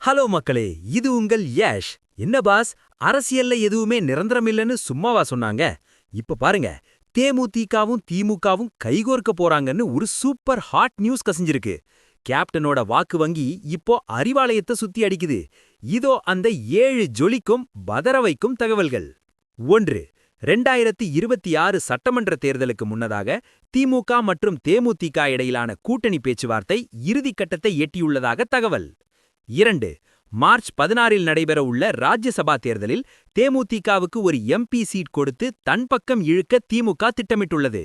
Hello மக்களே, இது உங்கள் யாஷ். என்ன பாஸ், அரசியல்ல எதுவுமே நிரந்தரமில்லைன்னு சும்மாவா சொன்னாங்க? இப்ப பாருங்க, தேமுதிகவும் திமுகவும் கைகோர்க்க போறாங்கன்னு ஒரு சூப்பர் ஹாட் நியூஸ் கசிஞ்சிருக்கு. கேப்டனோட வாக்கு வங்கி இப்போ அறிவாலயத்தை சுத்தி அடிக்குது. இதோ அந்த 7 ஜொலிக்கும் பதற வைக்கும் தகவல்கள். 1. 2026 சட்டமன்ற தேர்தலுக்கு முன்னதாக திமுக மற்றும் தேமுதிக இடையிலான கூட்டணி பேச்சுவார்த்தை இறுதிக்கட்டத்தை எட்டியுள்ளதாக தகவல். 2. மார்ச் 16இல் நடைபெற உள்ள ராஜ்யசபா தேர்தலில் தேமுதிகவுக்கு ஒரு எம்பி சீட் கொடுத்து தன் பக்கம் இழுக்க திமுக திட்டமிட்டுள்ளது.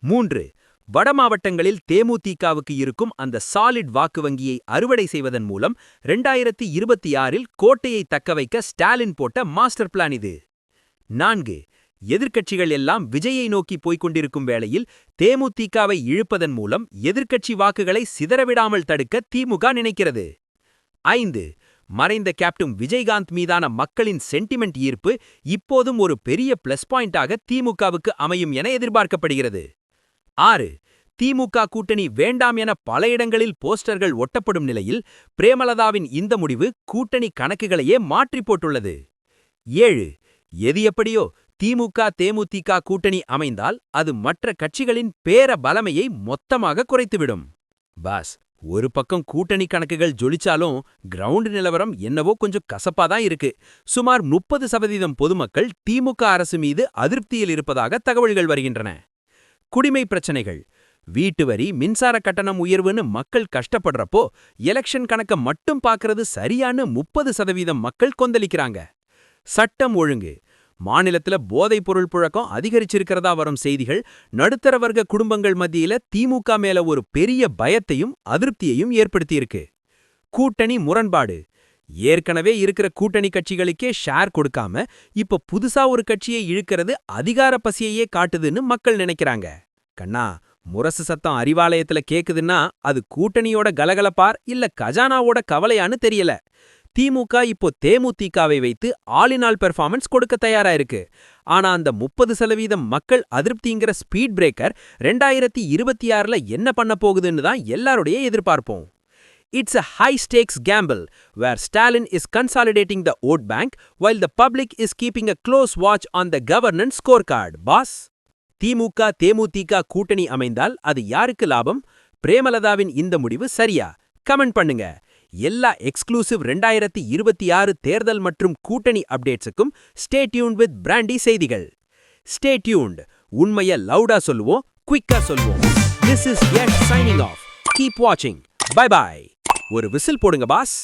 3. வட மாவட்டங்களில் தேமுதிகவுக்கு இருக்கும் அந்த சாலிட் வாக்கு வங்கியை அறுவடை செய்வதன் மூலம் 2026இல் கோட்டையை தக்கவைக்க ஸ்டாலின் போட்ட மாஸ்டர் பிளான் இது. 4. எதிர்க்கட்சிகள் எல்லாம் விஜயை நோக்கி போய்க் கொண்டிருக்கும் வேளையில் தேமுதிகவை இழுப்பதன் மூலம் எதிர்க்கட்சி வாக்குகளை சிதறவிடாமல் தடுக்க திமுக நினைக்கிறது. 5. மறைந்த கேப்டன் விஜயகாந்த் மீதான மக்களின் சென்டிமெண்ட் ஈர்ப்பு இப்போதும் ஒரு பெரிய பிளஸ் பாயிண்டாக திமுகவுக்கு அமையும் என எதிர்பார்க்கப்படுகிறது. 6. திமுக கூட்டணி வேண்டாம் என பல இடங்களில் போஸ்டர்கள் ஒட்டப்படும் நிலையில் பிரேமலதாவின் இந்த முடிவு கூட்டணி கணக்குகளையே மாற்றி போட்டுள்ளது. 7. எது எப்படியோ திமுக தேமுதிக கூட்டணி அமைந்தால் அது மற்ற கட்சிகளின் பேர பலமையை மொத்தமாக குறைத்துவிடும். பாஸ், ஒரு பக்கம் கூட்டணி கணக்குகள் ஜொலிச்சாலும் கிரவுண்ட் நிலவரம் என்னவோ கொஞ்சம் கசப்பாதான் இருக்கு. சுமார் 30% பொதுமக்கள் திமுக அரசு மீது அதிருப்தியில் இருப்பதாக தகவல்கள் வருகின்றன. குடிமை பிரச்சனைகள், வீட்டு வரி, மின்சார கட்டணம் உயர்வுன்னு மக்கள் கஷ்டப்படுறப்போ எலெக்ஷன் கணக்க மட்டும் பார்க்கறது சரியான்னு 30% மக்கள் கொந்தளிக்கிறாங்க. சட்டம் ஒழுங்கு, மாநிலத்துல போதைப் பொருள் புழக்கம் அதிகரிச்சிருக்கிறதா வரும் செய்திகள் நடுத்தர வர்க்க குடும்பங்கள் மத்தியில திமுக மேல ஒரு பெரிய பயத்தையும் அதிருப்தியையும் ஏற்படுத்தியிருக்கு. கூட்டணி முரண்பாடு, ஏற்கனவே இருக்கிற கூட்டணி கட்சிகளுக்கே ஷேர் கொடுக்காம இப்ப புதுசா ஒரு கட்சியை இழுக்கிறது அதிகார பசியையே காட்டுதுன்னு மக்கள் நினைக்கிறாங்க. கண்ணா, முரசு சத்தம் அறிவாலயத்துல கேக்குதுன்னா அது கூட்டணியோட கலகலப்பார் இல்ல கஜானாவோட கவலையான்னு தெரியல. திமுக இப்போ தேமுதிகவை வைத்து ஆலினால் பெர்ஃபார்மன்ஸ் கொடுக்க தயாரா இருக்கு. ஆனா அந்த 30% மக்கள் அதிருப்திங்கிற ஸ்பீட் பிரேக்கர் 2026ல என்ன பண்ண போகுதுன்னு தான் எல்லாருடைய எதிர்பார்ப்போம். It's a high stakes gamble where Stalin is consolidating the vote bank while the public is keeping a close watch on the governance scorecard. Boss, DMK DMDK கூட்டணி அமைந்தால் அது யாருக்கு லாபம்? பிரேமலதாவின் இந்த முடிவு சரியா? கமெண்ட் பண்ணுங்க. எல்லா எக்ஸ்க்ளூசிவ் 2026 தேர்தல் மற்றும் கூட்டணி அப்டேட்ஸுக்கும் ஸ்டே டியூன்ட் வித் பிராண்டி செய்திகள். Stay tuned. உண்மைய லவுடா சொல்லுவோம், குயிக்கா சொல்லுவோம். This is Yash signing off. Keep watching. Bye bye. ஒரு விசில் போடுங்க பாஸ்.